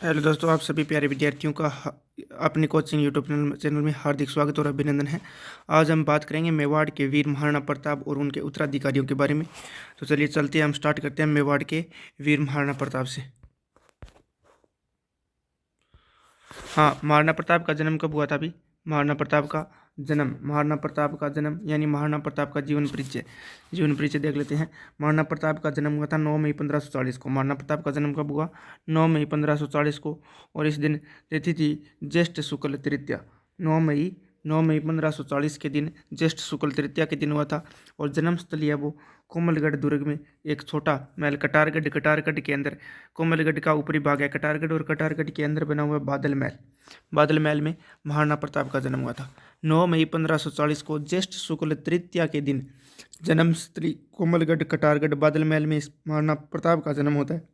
Hello दोस्तों, आप सभी प्यारे विद्यार्थियों का अपने कोचिंग यूट्यूब चैनल में हार्दिक स्वागत और अभिनंदन है। आज हम बात करेंगे मेवाड़ के वीर महाराणा प्रताप और उनके उत्तराधिकारियों के बारे में। तो चलिए चलते हैं, हम स्टार्ट करते हैं मेवाड़ के वीर महाराणा प्रताप से। हाँ, महाराणा प्रताप का जन्म कब हुआ था अभी? महाराणा प्रताप का जन्म यानी महाराणा प्रताप का जीवन परिचय देख लेते हैं। महाराणा प्रताप का जन्म हुआ था 9 मई 1540 को। महाराणा प्रताप का जन्म कब हुआ? 9 मई 1540 को। और इस दिन तिथि थी ज्येष्ठ शुक्ल तृतीया। 9 मई 1540 के दिन ज्येष्ठ शुक्ल तृतीया के दिन हुआ था। और जन्म स्थली है वो कोमलगढ़ दुर्ग में एक छोटा महल कटारगढ़ के अंदर। कोमलगढ़ का ऊपरी भाग है कटारगढ़, और कटारगढ़ के अंदर बना हुआ बादल महल में महाराणा प्रताप का जन्म हुआ था 9 मई 1540 को ज्येष्ठ शुक्ल तृतीया के दिन। जन्मस्थली कोमलगढ़ कटारगढ़ बादल महल में इस महाराणा प्रताप का जन्म होता है।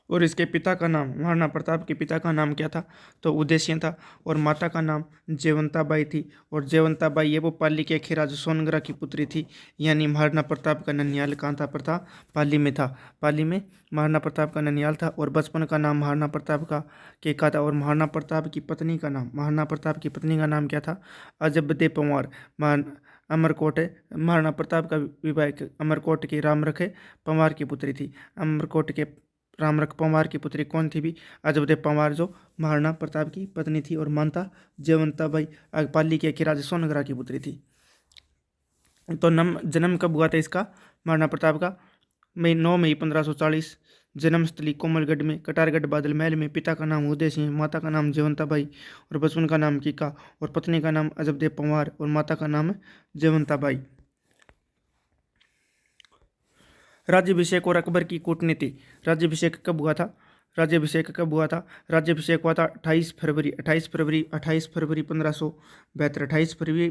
और इसके पिता का नाम, महाराणा प्रताप के पिता का नाम क्या था? तो उदयसिंह था। और माता का नाम जयवंताबाई थी। और जयवंताबाई ये वो पाली के खिराज सोनगरा की पुत्री थी। यानी महाराणा प्रताप का ननियाल कहाँ था? पाली में था। पाली में महाराणा प्रताप का ननियाल था। और बचपन का नाम महाराणा प्रताप का केका था। और महाराणा प्रताप की पत्नी का नाम क्या था? अजबदे पंवार। अमरकोट है महाराणा प्रताप का विवाह अमरकोट के रामरख पंवार की पुत्री थी। अमरकोट के रामरख पंवार की पुत्री कौन थी भी? अजबदे पंवार, जो महाराणा प्रताप की पत्नी थी। और मानता जयवंताबाई पाली के राजा सोनगरा की पुत्री थी। तो जन्म कब हुआ था इसका, महाराणा प्रताप का? 9 मई 1540। जन्मस्थली कोमलगढ़ में कटारगढ़ बादल महल में। पिता का नाम उदय सिंह, माता का नाम जयवंताबाई, और बचपन का नाम कीका, और पत्नी का नाम अजबदे पंवार, और माता का नाम जयवंताबाई। राज्याभिषेक और अकबर की कूटनीति। राज्याभिषेक कब हुआ था? राज्याभिषेक हुआ था 28 फरवरी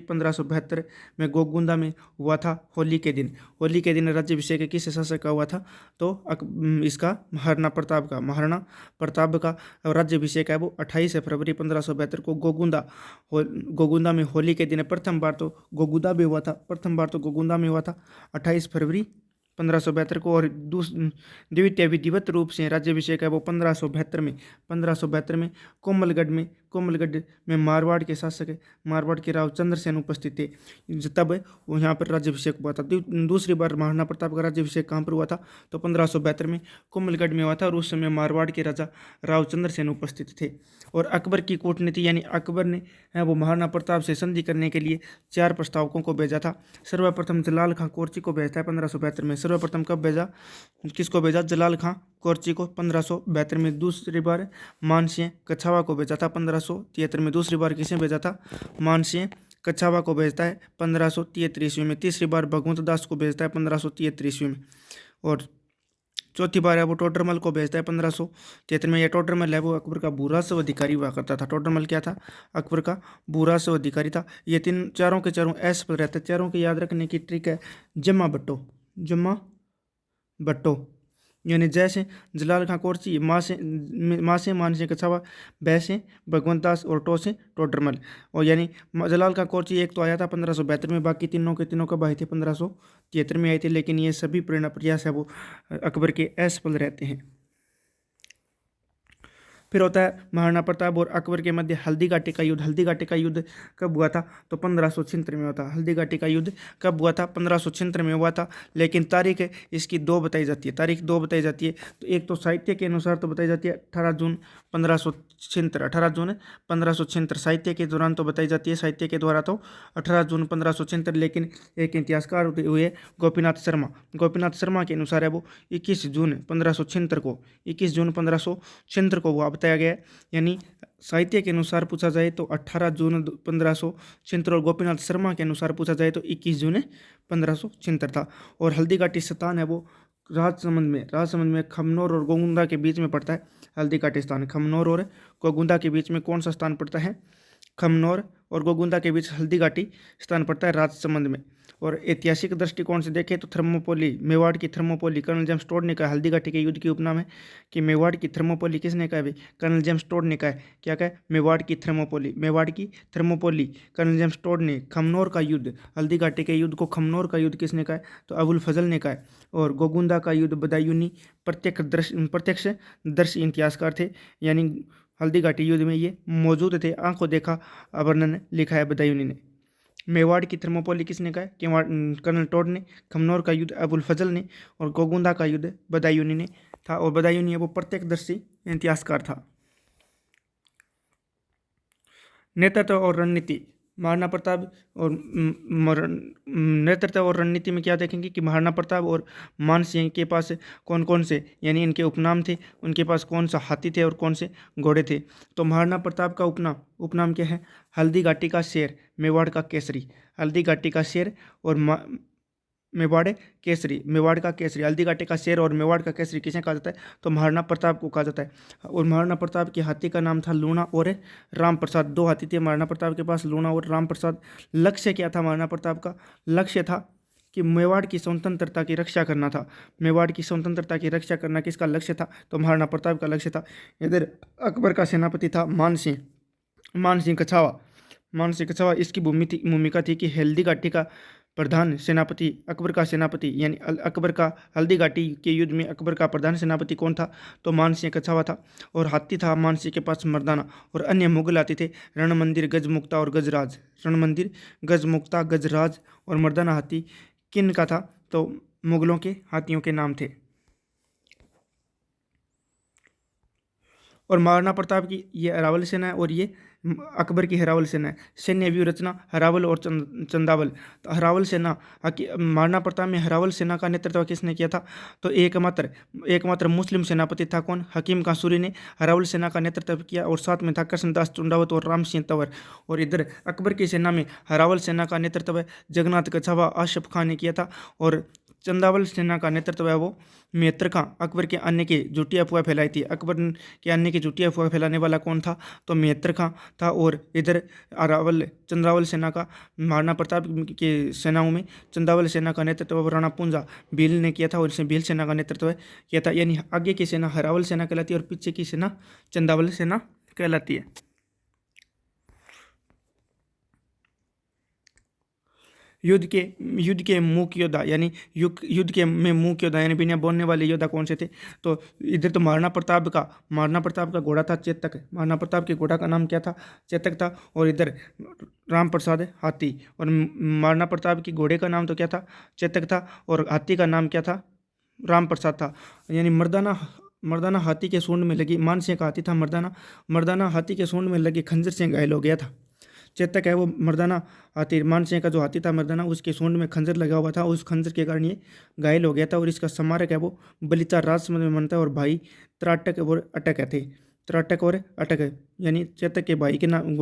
1572 में गोगुंदा में हुआ था। होली के दिन राज्याभिषेक किस शासक का हुआ था? तो इसका महाराणा प्रताप का राज्याभिषेक है वो 28 फरवरी 1572 को गोगुंदा में होली के दिन। प्रथम बार तो गोगुंदा में हुआ था 28 फरवरी 1572 को। और द्वितीय विधिवत रूप से राज्याभिषेक है वो 1572 में कोमलगढ़ में मारवाड़ के शासक मारवाड़ के राव चंद्रसेन उपस्थित थे, तब यहाँ पर राज्याभिषेक हुआ था। दूसरी बार महाराणा प्रताप का राज्याभिषेक कहाँ पर हुआ था? तो 1572 में कोमलगढ़ में हुआ था। और उस समय मारवाड़ के राजा राव चंद्रसेन उपस्थित थे। और अकबर की कूटनीति यानी अकबर ने वो महाराणा प्रताप से संधि करने के लिए 4 प्रस्तावकों को भेजा था। सर्वप्रथम जलाल खां कोरची को भेजता है 1572 में। सर्वप्रथम कब भेजा? किसको भेजा? जलाल खां कोरची को 1572 में। दूसरी बार मानसिंह कछावा को भेजा था 1573 में। दूसरी बार किसे भेजा था? मानसिंह कछावा को भेजता है 1573 ईस्वी में। तीसरी बार भगवंत दास को भेजता है 1573 ईस्वी में। और चौथी बार है वो टोडरमल को भेजता है 1573 में। यह टोडरमल है वो अकबर का भूरासव अधिकारी हुआ करता था। टोडरमल क्या था? अकबर का भूरासव अधिकारी था। ये चारों के चारों एस पर रहते। चारों के याद रखने की ट्रिक है जम्मा बट्टो। यानी जैसे जलाल खां कोरची, माँ से मानसिंह कछावा, बै से भगवंत दास, और टो से टोडरमल। और यानी जलाल खां कोरची एक तो आया था 1572 में, बाकी तीनों के तीनों कब आए थे? 1573 में आए थे। लेकिन ये सभी प्रयास है वो अकबर के असफल रहते हैं। फिर होता है महाराणा प्रताप और अकबर के मध्य हल्दी घाटी का युद्ध। हल्दी घाटी का युद्ध कब हुआ था? तो 1576 में हुआ था। हल्दी घाटी का युद्ध कब हुआ था? 1576 में हुआ था। लेकिन तारीख इसकी दो बताई जाती है। तो एक तो साहित्य के अनुसार तो बताई जाती है 18 जून 1576। साहित्य के दौरान तो बताई जाती है, साहित्य के द्वारा तो 18 जून 1576। लेकिन एक इतिहासकार हुए गोपीनाथ शर्मा के अनुसार है वो 21 जून 1576 को हुआ बताया गया है। यानी साहित्य के अनुसार पूछा जाए तो 18 जून 1576, और गोपीनाथ शर्मा के अनुसार पूछा जाए तो 21 जून 1576 था। और हल्दी घाटी स्थान है वो राजसमंद में खमनोर और गोगुंदा के बीच में पड़ता है। हल्दी घाटी स्थान खमनोर और गोगुंदा के बीच में कौन सा स्थान पड़ता है? खमनोर और गोगुंदा के बीच हल्दी घाटी स्थान पड़ता है राजसमंद में। और ऐतिहासिक दृष्टिकोण से देखें तो थर्मोपोली, मेवाड़ की थर्मोपोली कर्नल जेम्स टोड ने कहा, हल्दी घाटी के युद्ध की उपनाम है कि मेवाड़ की थर्मोपोली किसने कहा भाई? कर्नल जेम्स टोड ने कहा है। क्या कहा? मेवाड़ की थर्मोपोली, मेवाड़ की थर्मोपोली कर्नल जेम्स टोड ने। खमनोर का युद्ध, हल्दी घाटी के युद्ध को खमनोर का युद्ध किसने कहा है? तो अबुल फजल ने कहा है। और गोगुंदा का युद्ध बदायूनी प्रत्यक्षदर्शी इतिहासकार थे, यानी हल्दी घाटी युद्ध में ये मौजूद थे, आंखों देखा वर्णन लिखा है बदायूनी ने। मेवाड़ की थर्मोपोली किसने कहा है? कि कर्नल टोड ने। खमनोर का युद्ध अबुल फजल ने। और गोगुंदा का युद्ध बदायूनी ने था। और बदायूनी वो प्रत्यक्षदर्शी इतिहासकार था। नेतृत्व और रणनीति, महाराणा प्रताप और नेतृत्व और रणनीति में क्या देखेंगे कि महाराणा प्रताप और मान सिंह के पास कौन कौन से, यानी इनके उपनाम थे, उनके पास कौन सा हाथी थे और कौन से घोड़े थे। तो महाराणा प्रताप का उपनाम क्या है? हल्दी घाटी का शेर, मेवाड़ का केसरी। हल्दी घाटी का शेर और मेवाड़ केसरी, मेवाड़ का केसरी। हल्दी घाटी का शेर और मेवाड़ का केसरी किसे कहा जाता है? तो महाराणा प्रताप को कहा जाता है। और महाराणा प्रताप के हाथी का नाम था लूणा और राम प्रसाद। दो हाथी थे महाराणा प्रताप के पास, लूणा और राम प्रसाद। लक्ष्य क्या था महाराणा प्रताप का? लक्ष्य था कि मेवाड़ की स्वतंत्रता की रक्षा करना था। मेवाड़ की स्वतंत्रता की रक्षा करना किसका लक्ष्य था? तो महाराणा प्रताप का लक्ष्य था। इधर अकबर का सेनापति था मान सिंह, मान सिंह कछावा। मान सिंह कछावा, इसकी भूमिका थी कि हल्दी घाटी का प्रधान सेनापति, अकबर का सेनापति, यानी अकबर का हल्दी घाटी के युद्ध में अकबर का प्रधान सेनापति कौन था? तो मान सिंह कछावा था। और हाथी था मान सिंह के पास मर्दाना। और अन्य मुगल हाथी थे रणमंदिर, गजमुक्ता और गजराज। रणमंदिर, गजमुक्ता, गजराज और मर्दाना हाथी किन का था? तो मुगलों के हाथियों के नाम थे। और महाराणा प्रताप की ये अरावल सेना है और ये अकबर की हरावल सेना है। सैन्य व्यू रचना, हरावल और चंदावल। तो हरावल सेना, महाराणा प्रताप में हरावल सेना का नेतृत्व किसने किया था? तो एकमात्र मुस्लिम सेनापति था कौन? हकीम कांसूरी ने हरावल सेना का नेतृत्व किया। और साथ में था कृष्णदास चुंडावत और राम सिंह तंवर। और इधर अकबर की सेना में हरावल सेना का नेतृत्व जगन्नाथ कछावा, आशफ खान ने किया था। और चंदावल सेना का नेतृत्व है वो मेहतर खां। अकबर के अन्य की झूठी अफवाह फैलाई थी। अकबर के अन्य की झूठी अफवाह फैलाने वाला कौन था? तो मेहतर खां था। और इधर चंद्रावल सेना का, महाराणा प्रताप के सेनाओं में चंद्रावल सेना का नेतृत्व राणा पूंजा भील ने किया था। और इसने भील सेना का नेतृत्व किया था। यानी आगे की सेना हरावल सेना कहलाती है और पीछे की सेना चंद्रावल सेना कहलाती है। युद्ध के मुख्य योद्धा, यानी युद्ध के में मुख्य योद्धा, यानी बिना बोलने वाले योद्धा कौन से थे? तो इधर तो महाराणा प्रताप का घोड़ा था चेतक। महाराणा प्रताप के घोड़ा का नाम क्या था? चेतक था। और इधर राम प्रसाद हाथी। और महाराणा प्रताप की घोड़े का नाम तो क्या था? चेतक था। और हाथी का नाम क्या था? राम प्रसाद था। यानी मर्दाना हाथी के सूंड में लगी, मान सिंह का हाथी था मर्दाना हाथी के सूंड में लगी खंजर से घायल हो गया था। चेतक है वो मर्दाना हाथी, मान सिंह का जो हाथी था मर्दाना, उसके सूंड में खंजर लगा हुआ था। उस खंजर के कारण ये घायल हो गया था। और इसका स्मारक है वो बलिता राजसमंद में बनता है। और भाई त्राटक और अटक थे। त्राटक और अटक, यानी चेतक के भाई के नाम,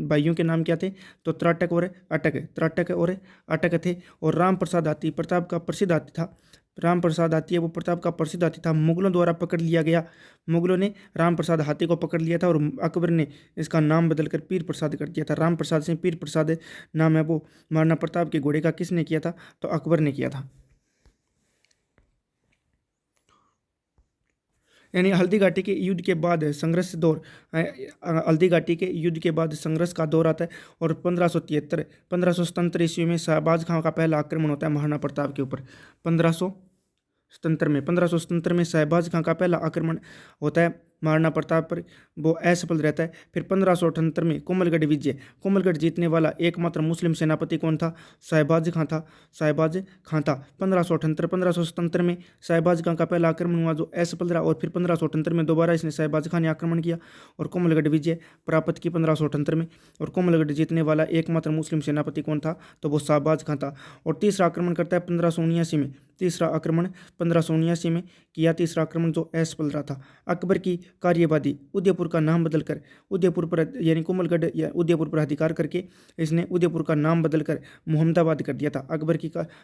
भाइयों के नाम क्या थे? तो त्राटक और अटक थे। और राम प्रसाद हाथी प्रताप का प्रसिद्ध हाथी था। राम प्रसाद हाथी है वो प्रताप का प्रसिद्ध हाथी था। मुगलों द्वारा पकड़ लिया गया। मुगलों ने राम प्रसाद हाथी को पकड़ लिया था। और अकबर ने इसका नाम बदलकर पीर प्रसाद कर दिया था। राम प्रसाद से पीर प्रसाद नाम है वो महाराणा प्रताप के घोड़े का किसने किया था? तो अकबर ने किया था। यानी हल्दी घाटी के युद्ध के बाद संघर्ष दौर, हल्दी घाटी के युद्ध के बाद संघर्ष का दौर आता है। और 1577 ईस्वी में शहबाज खां का पहला आक्रमण होता है महाराणा प्रताप के ऊपर। 1577 में शहबाज खां का पहला आक्रमण होता है महाराणा प्रताप पर, वो असफल रहता है। फिर 1578 में कोमलगढ़ जीतने वाला एकमात्र मुस्लिम सेनापति कौन था? शहबाज खां था। 1577 में शहबाज खां का पहला आक्रमण हुआ जो असफल रहा। और फिर 1578 में दोबारा इसने शहबाज खां ने आक्रमण किया और कोमलगढ़ विजय प्राप्त की 1578 में। और कोमलगढ़ जीतने वाला एकमात्र मुस्लिम सेनापति कौन था? तो वो शहबाज खां था। और तीसरा आक्रमण करता है 1579 में। तीसरा आक्रमण 1579 में किया। तीसरा आक्रमण जो असफल रहा था। अकबर की कार्यवादी, उदयपुर का नाम बदलकर उदयपुर पर, यानी कोमलगढ़ या उदयपुर पर अधिकार करके इसने उदयपुर का नाम बदलकर मुहम्मदाबाद कर दिया था।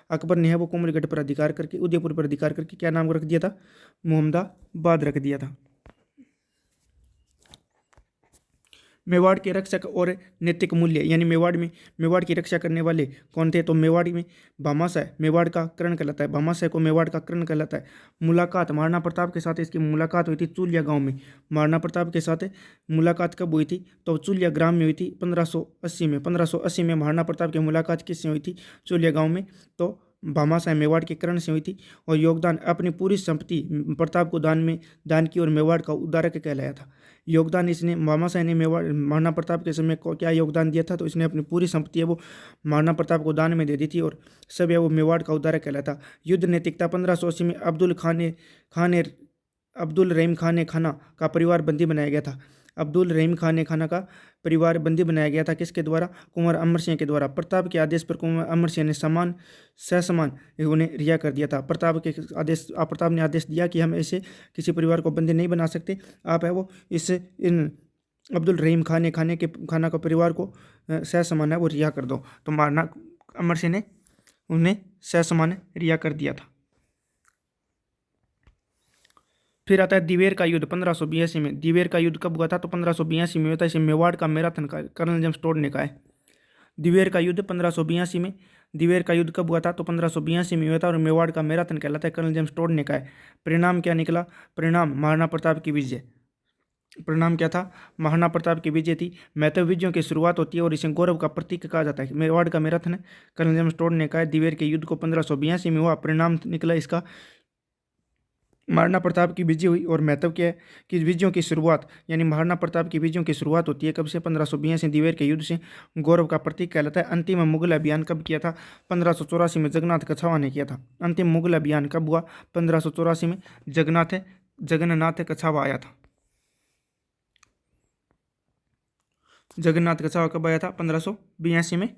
अकबर ने है वो कोमलगढ़ पर अधिकार करके, उदयपुर पर अधिकार करके क्या नाम रख दिया था? मुहम्मदाबाद रख दिया था। मेवाड़ के रक्षक और नैतिक मूल्य, यानी मेवाड़ की रक्षा करने वाले कौन थे? तो मेवाड़ में भामाशाह मेवाड़ का कर्ण कहलाता है, भामाशाह को मेवाड़ का कर्ण कहलाता है। मुलाकात महाराणा प्रताप के साथ इसकी मुलाकात हुई थी चुलिया गांव में। महाराणा प्रताप के साथ मुलाकात कब हुई थी? तो चुलिया ग्राम में हुई थी 1580 में। 1580 में महाराणा प्रताप की मुलाकात किससे हुई थी? चुलिया गांव में। तो भामाशाह मेवाड़ के कर्ण से हुई थी। और योगदान, अपनी पूरी संपत्ति प्रताप को दान की और मेवाड़ का उद्धारक कहलाया था। योगदान इसने भामाशाह ने मेवाड़ महाराणा प्रताप के समय को क्या योगदान दिया था? तो इसने अपनी पूरी संपत्ति है वो महाराणा प्रताप को दान में दे दी थी और सब है वो मेवाड़ का उद्धारक कहलाता। युद्ध नैतिकता 1580 में अब्दुल रहीम खान खाना का परिवार बंदी बनाया गया था। अब्दुल रहीम खान खाना का परिवार बंदी बनाया गया था किसके द्वारा? कुंवर अमर सिंह के द्वारा। प्रताप के आदेश पर कुंवर अमर सिंह ने ससमान उन्हें रिहा कर दिया था। प्रताप ने आदेश दिया कि हम ऐसे किसी परिवार को बंदी नहीं बना सकते, आप है वो इन अब्दुल रहीम खाना का परिवार को ससमान है वो रिहा कर दो। तो महाराणा अमर सिंह ने उन्हें ससमान रिहा कर दिया था। फिर आता है दिवेर का युद्ध 1582 में। दिवेर का युद्ध कब हुआ था? तो 1582 में हुआ था। इसे मेवाड़ का मैराथन का कर्नल जेम्स टोड ने कहा है। दिवेर का युद्ध 1582 में। दिवेर का युद्ध कब हुआ था? तो 1582 में हुआ था और मेवाड़ का मैराथन कहलाता है, कर्नल जेम्स टोड ने कहा है। परिणाम क्या निकला? परिणाम महाराणा प्रताप की विजय। परिणाम क्या था? महाराणा प्रताप की विजय थी। महत्व विजयों की शुरुआत होती है और इसे गौरव का प्रतीक कहा जाता है। मेवाड़ का मैराथन है, कर्नल जेम्स टोड ने कहा है। दिवेर के युद्ध को 1582 में हुआ। परिणाम निकला इसका महाराणा प्रताप की विजय हुई। और महत्व क्या है कि विजयों की शुरुआत, यानी महाराणा प्रताप की विजयों की शुरुआत होती है कब से? 1582 दिवेर के युद्ध से। गौरव का प्रतीक कहलाता है। अंतिम मुगल अभियान कब किया था? 1584 में जगन्नाथ कछावा ने किया था। अंतिम मुगल अभियान कब हुआ? 1584 में जगन्नाथ कछावा आया था। जगन्नाथ कछावा कब आया था? 1582 में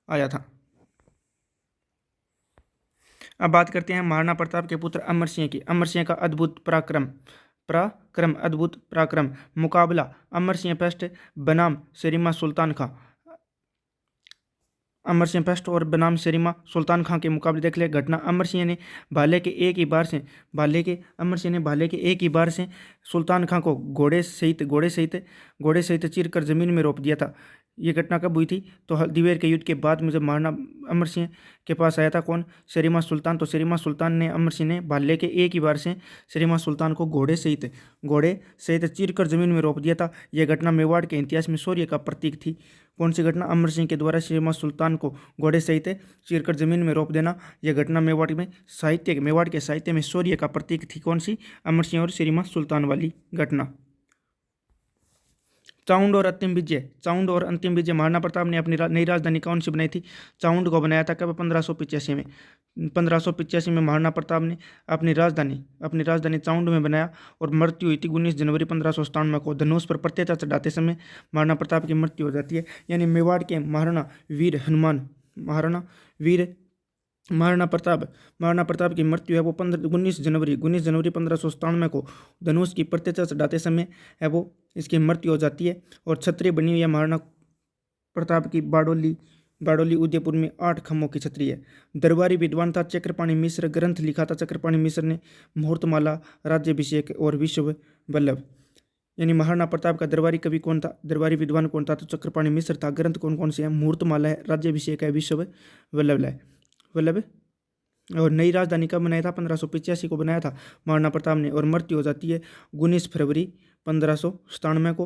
आया था। अब बात करते हैं महाराणा प्रताप के पुत्र अमर सिंह की। अमर सिंह का अद्भुत अद्भुत पराक्रम मुकाबला अमर सिंह फर्स्ट बनाम शरीमा सुल्तान खां। अमर सिंह फर्स्ट और बनाम शरीमा सुल्तान खां के मुकाबले देख ले। घटना, अमर सिंह ने भाले के एक ही बार से सुल्तान खां को घोड़े सहित चीर कर जमीन में रोप दिया था। ये घटना कब हुई थी? तो दिवेर के युद्ध के बाद में जब महाराणा अमर सिंह के पास आया था कौन? शरीमा सुल्तान। तो शरीमा सुल्तान ने अमर सिंह ने भाले के एक ही बार से शरीमा सुल्तान को घोड़े सहित चीर कर जमीन में रोप दिया था। यह घटना मेवाड़ के इतिहास में शौर्य का प्रतीक थी। कौन सी घटना? अमर सिंह के द्वारा शरीमा सुल्तान को घोड़े सहित चीर कर जमीन में रोप देना। यह घटना मेवाड़ के साहित्य में शौर्य का प्रतीक थी। कौन सी? अमर सिंह और शरीमा सुल्तान वाली घटना। चाउंड और अंतिम विजय महाराणा प्रताप ने अपनी नई राजधानी कौन सी बनाई थी? चाउंड को बनाया था। कब? 1585 में। 1585 में महाराणा प्रताप ने अपनी राजधानी चाउंड में बनाया और मृत्यु हुई थी 19 जनवरी 1597 को। धनुष पर प्रत्येता चढ़ाते समय महाराणा प्रताप की मृत्यु हो जाती है। यानी मेवाड़ के महाराणा प्रताप की मृत्यु है वो 19 जनवरी 1597 को धनुष की प्रत्येता चढ़ाते समय है वो इसकी मृत्यु हो जाती है। और छतरी बनी हुई है महाराणा प्रताप की बाडोली उदयपुर में 8 खम्भों की छतरी है। दरबारी विद्वान था चक्रपाणि मिश्र। ग्रंथ लिखा था चक्रपाणि मिश्र ने, मुहूर्तमाला, राज्याभिषेक और विश्व वल्लभ। यानी महाराणा प्रताप का दरबारी कवि कौन था? दरबारी विद्वान कौन था? तो चक्रपाणि मिश्र था। ग्रंथ कौन कौन से हैं? मुहूर्तमाला है, राज्याभिषेक है, विश्व वल्लभ। और नई राजधानी कब बनाया था? 1585 को बनाया था महाराणा प्रताप ने। और मृत्यु हो जाती है 19 फरवरी 1597 को।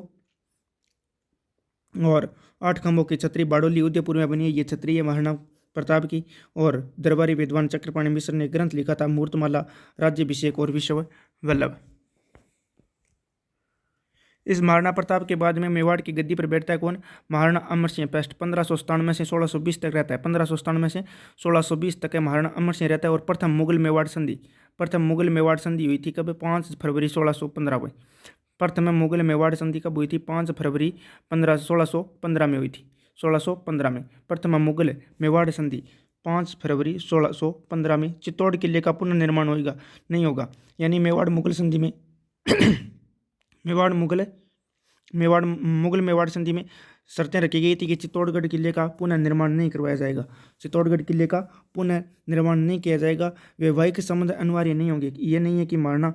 और 8 खम्भों की छतरी बाडोली उदयपुर में बनी है। ये छतरी है महाराणा प्रताप की। और दरबारी विद्वान चक्रपाणि मिश्र ने ग्रंथ लिखा था मुहूर्तमाला, राज्याभिषेक और विश्व वल्लभ। इस महाराणा प्रताप के बाद में मेवाड़ की गद्दी पर बैठता है कौन? महाराणा अमर सिंह फर्स्ट। 1597 से 1620 तक रहता है। 1597 से 1620 तक है महाराणा अमर सिंह रहता है। और प्रथम मुगल मेवाड़ संधि हुई थी कब? 5 फरवरी 1615 को। प्रथम मुगल मेवाड़ संधि कब हुई थी? 5 फरवरी 1615 में हुई थी। 1615 में प्रथम मुगल मेवाड़ संधि 5 फरवरी 1615 में। चित्तौड़ किले का पुनर्निर्माण होगा? नहीं होगा। यानी मेवाड़ मुगल संधि में मुगल मेवाड़ संधि में शर्तें रखी गई थी कि चित्तौड़गढ़ किले का पुनर्निर्माण नहीं करवाया जाएगा। चित्तौड़गढ़ किले का पुनर्निर्माण नहीं किया जाएगा। वैवाहिक संबंध अनिवार्य नहीं होंगे। ये नहीं है कि महाराणा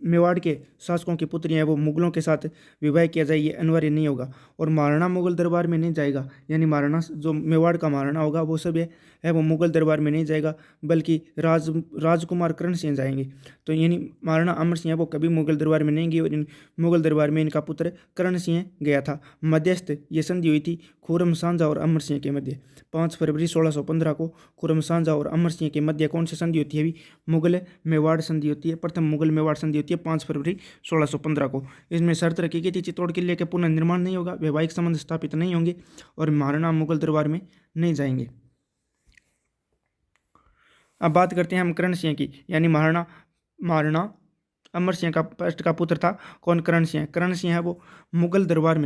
मेवाड़ के शासकों की पुत्री हैं वो मुगलों के साथ विवाह किया जाए, ये अनिवार्य नहीं होगा। और महाराणा मुगल दरबार में नहीं जाएगा, यानी महाराणा जो मेवाड़ का महाराणा होगा वो सब है वो मुगल दरबार में नहीं जाएगा, बल्कि राजकुमार करण सिंह जाएंगे। तो यानी महाराणा अमर सिंह वो कभी मुगल दरबार में नहीं गए, और मुगल दरबार में इनका पुत्र करण सिंह गया था। मध्यस्थ ये संधि हुई थी खुर्रम सांझा और अमर सिंह के मध्य। 5 फरवरी 1615 को खुर्रम सांझा और अमर सिंह के मध्य कौन सी संधि होती है? अभी मुगल मेवाड़ संधि होती है, प्रथम मुगल मेवाड़ संधि होती है 5 फरवरी 1615 को। इसमें शर्त रखी गई थी चित्तौड़ किले के पुनर्निर्माण नहीं होगा, वैवाहिक संबंध स्थापित नहीं होंगे, और महाराणा मुगल दरबार में नहीं जाएंगे। अब बात करते हैं हम करण सिंह की, यानी महाराणा अमर सिंह का फर्स्ट का पुत्र था कौन? करण सिंह। करण सिंह है वो मुगल दरबार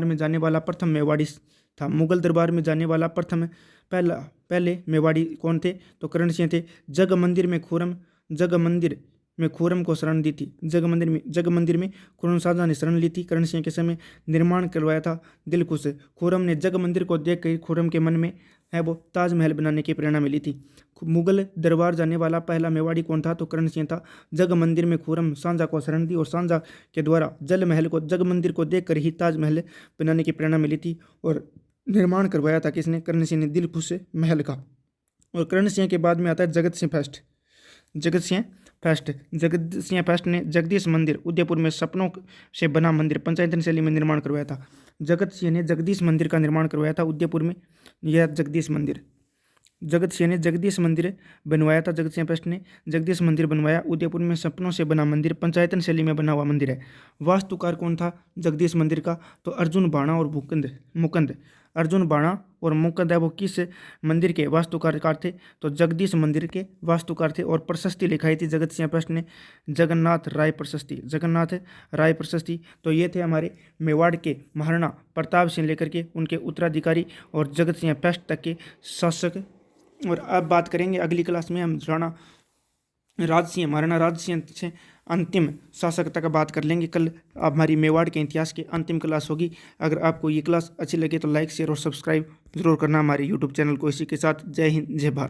में जाने वाला प्रथम मेवाड़ी था। मुगल दरबार में जाने वाला पहले मेवाड़ी कौन थे? तो करण सिंह थे। जग मंदिर में खुर्रम को शरण दी थी। जग मंदिर में खुर्रम शाहजहां ने शरण ली थी। करण सिंह के समय निर्माण करवाया था दिलखुश। खुर्रम ने जग मंदिर को देख कर खुर्रम के मन में है वो ताजमहल बनाने की प्रेरणा मिली थी। मुगल दरबार जाने वाला पहला मेवाड़ी कौन था? तो करण सिंह था। जग मंदिर में खुर्रम शाहजहां को शरण दी, और शाहजहां के द्वारा जग मंदिर को देखकर ही ताजमहल बनाने की प्रेरणा मिली थी, और निर्माण करवाया था किसने? करण सिंह ने दिलखुश महल का। और करण सिंह के बाद में आता है जगत सिंह फर्स्ट। जगत सिंह फर्स्ट ने जगदीश मंदिर उदयपुर में सपनों से बना मंदिर पंचायतन शैली में निर्माण करवाया था। जगत सिंह ने जगदीश मंदिर का निर्माण करवाया था उदयपुर में, यह जगदीश मंदिर। जगत सिंह ने जगदीश मंदिर बनवाया था। जगत सिंह फर्स्ट ने जगदीश मंदिर बनवाया, उदयपुर में सपनों से बना मंदिर पंचायतन शैली में बना हुआ मंदिर है। वास्तुकार कौन था जगदीश मंदिर का? तो अर्जुन बाणा और मुकुंद। अर्जुन बाणा और मुकुंद है वो किस मंदिर के वास्तुकार थे? तो जगदीश मंदिर के वास्तुकार थे। और प्रशस्ति लिखाई थी जगत सिंह फर्स्ट ने जगन्नाथ राय प्रशस्ति। तो ये थे हमारे मेवाड़ के महाराणा प्रताप सिंह लेकर के उनके उत्तराधिकारी और जगत सिंह फर्स्ट तक के शासक। और अब बात करेंगे अगली क्लास में हम महाराणा राज सिंह से अंतिम शासक तक बात कर लेंगे। कल हमारी मेवाड़ के इतिहास की अंतिम क्लास होगी। अगर आपको ये क्लास अच्छी लगे तो लाइक शेयर और सब्सक्राइब जरूर करना हमारे यूट्यूब चैनल को। इसी के साथ जय हिंद जय भारत।